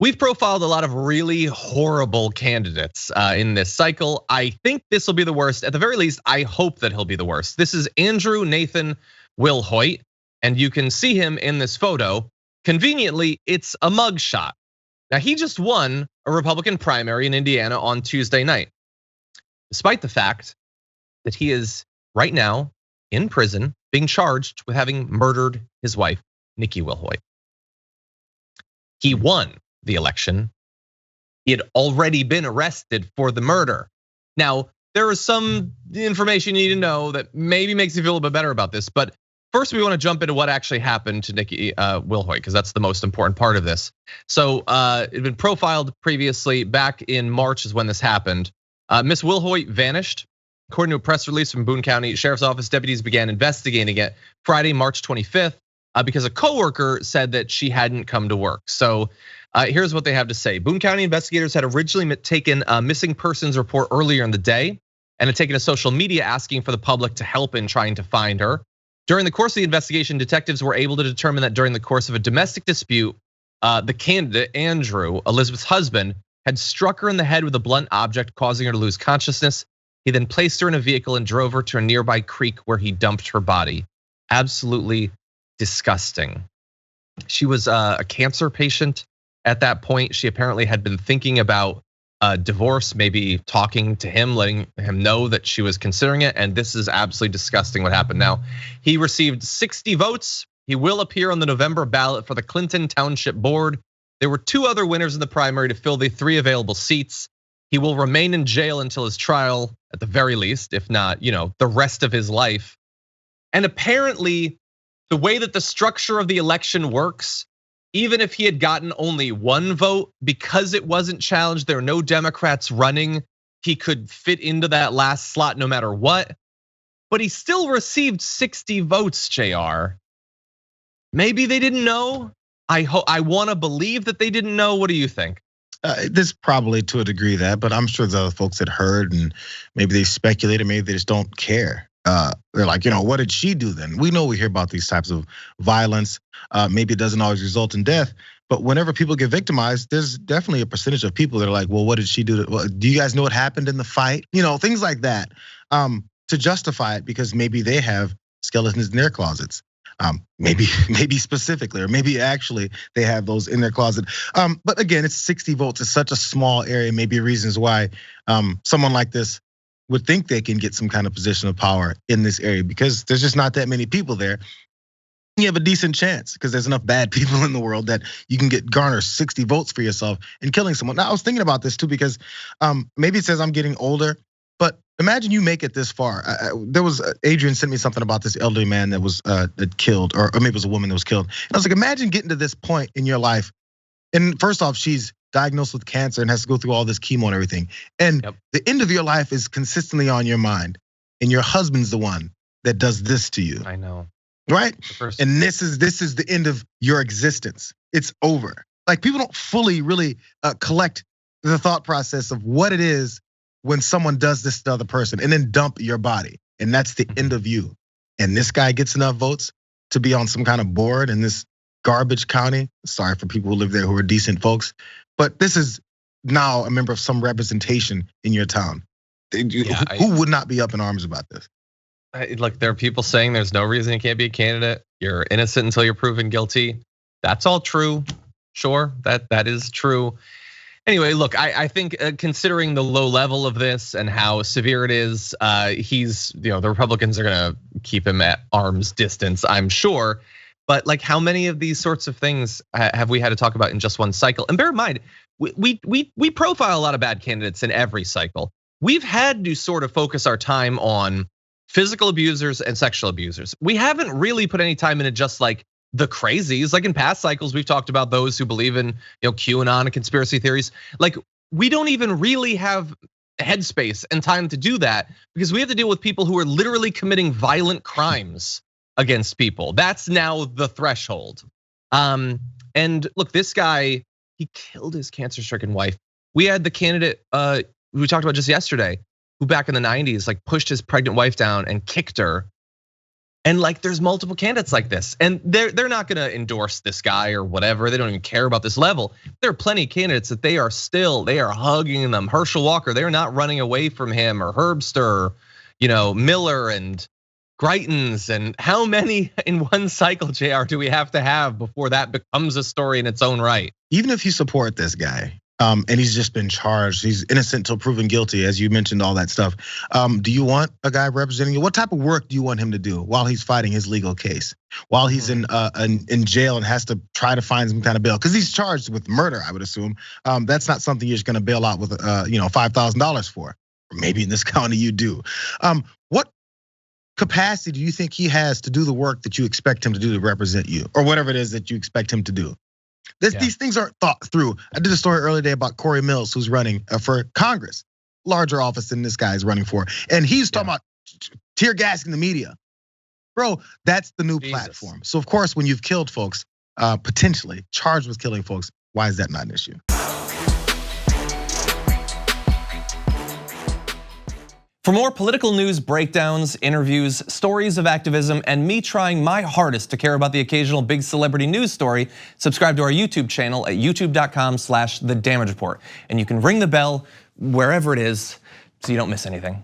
We've profiled a lot of really horrible candidates in this cycle. I think this will be the worst. At the very least, I hope that he'll be the worst. This is Andrew Nathan Wilhoite, and you can see him in this photo. Conveniently, it's a mugshot. Now, he just won a Republican primary in Indiana on Tuesday night, despite the fact that he is right now in prison being charged with having murdered his wife, Nikki Wilhoite. He won the election. He had already been arrested for the murder. Now, there is some information you need to know that maybe makes you feel a bit better about this, but first we want to jump into what actually happened to Nikki Wilhoite, because that's the most important part of this. So it had been profiled previously. Back in March is when this happened. Miss Wilhoite vanished. According to a press release from Boone County Sheriff's Office, deputies began investigating it Friday, March 25th, because a coworker said that she hadn't come to work. So here's what they have to say. Boone County investigators had originally taken a missing persons report earlier in the day and had taken a social media asking for the public to help in trying to find her. During the course of the investigation, detectives were able to determine that during the course of a domestic dispute, the candidate, Andrew, Elizabeth's husband, had struck her in the head with a blunt object, causing her to lose consciousness. He then placed her in a vehicle and drove her to a nearby creek where he dumped her body. Absolutely disgusting. She was a cancer patient at that point. She apparently had been thinking about divorce, maybe talking to him, letting him know that she was considering it. And this is absolutely disgusting what happened. Now, he received 60 votes. He will appear on the November ballot for the Clinton Township Board. There were 2 other winners in the primary to fill the 3 available seats. He will remain in jail until his trial, at the very least, if not, the rest of his life. And apparently, the way that the structure of the election works, even if he had gotten only 1 vote, because it wasn't challenged, there are no Democrats running, he could fit into that last slot no matter what. But he still received 60 votes, JR. Maybe they didn't know. I want to believe that they didn't know. What do you think? This probably to a degree that, but I'm sure the other folks had heard and maybe they speculated, maybe they just don't care. They're like, what did she do then? We know we hear about these types of violence. Maybe it doesn't always result in death, but whenever people get victimized, there's definitely a percentage of people that are like, well, what did she do? Well, do you guys know what happened in the fight? Things like that, to justify it because maybe they have skeletons in their closets. Maybe specifically, or maybe actually they have those in their closet. But again, it's 60 votes. It's such a small area. Maybe reasons why someone like this would think they can get some kind of position of power in this area because there's just not that many people there. You have a decent chance because there's enough bad people in the world that you can garner 60 votes for yourself in killing someone. Now I was thinking about this too because maybe it says I'm getting older, but imagine you make it this far. There was Adrian sent me something about this elderly man that was killed, or maybe it was a woman that was killed. And I was like, imagine getting to this point in your life, and first off, she's diagnosed with cancer and has to go through all this chemo and everything. And the end of your life is consistently on your mind, and your husband's the one that does this to you. I know, right? And this is the end of your existence. It's over. Like people don't fully really collect the thought process of what it is when someone does this to another person and then dump your body, and that's the end of you. And this guy gets enough votes to be on some kind of board in this garbage county. Sorry for people who live there who are decent folks, but this is now a member of some representation in your town. Who would not be up in arms about this? Look, there are people saying there's no reason you can't be a candidate. You're innocent until you're proven guilty. That's all true. Sure, that is true. Anyway, look, I think considering the low level of this and how severe it is, the Republicans are gonna keep him at arm's distance, I'm sure. But like, how many of these sorts of things have we had to talk about in just one cycle? And bear in mind, we profile a lot of bad candidates in every cycle. We've had to sort of focus our time on physical abusers and sexual abusers. We haven't really put any time into just like the crazies. Like in past cycles, we've talked about those who believe in QAnon and conspiracy theories. Like we don't even really have headspace and time to do that because we have to deal with people who are literally committing violent crimes against people. That's now the threshold. And look, this guy, he killed his cancer-stricken wife. We had the candidate we talked about just yesterday, who back in the 90s like pushed his pregnant wife down and kicked her. And like there's multiple candidates like this, and they're not gonna endorse this guy or whatever. They don't even care about this level. There are plenty of candidates that they are hugging them. Herschel Walker, they're not running away from him, or Herbster, Miller and Greitens. And how many in one cycle, JR, do we have to have before that becomes a story in its own right? Even if you support this guy, and he's just been charged, he's innocent till proven guilty, as you mentioned, all that stuff. Do you want a guy representing you? What type of work do you want him to do while he's fighting his legal case? While he's in jail and has to try to find some kind of bail? Because he's charged with murder, I would assume. That's not something you're just gonna bail out with $5,000 for. Or maybe in this county you do. What capacity do you think he has to do the work that you expect him to do to represent you? Or whatever it is that you expect him to do? These things aren't thought through. I did a story earlier today about Corey Mills, who's running for Congress, larger office than this guy is running for. And he's talking about tear gassing the media. Bro, that's the new platform. So of course, when you've killed folks, potentially charged with killing folks, why is that not an issue? For more political news, breakdowns, interviews, stories of activism, and me trying my hardest to care about the occasional big celebrity news story, subscribe to our YouTube channel at youtube.com/The Damage Report. And you can ring the bell wherever it is so you don't miss anything.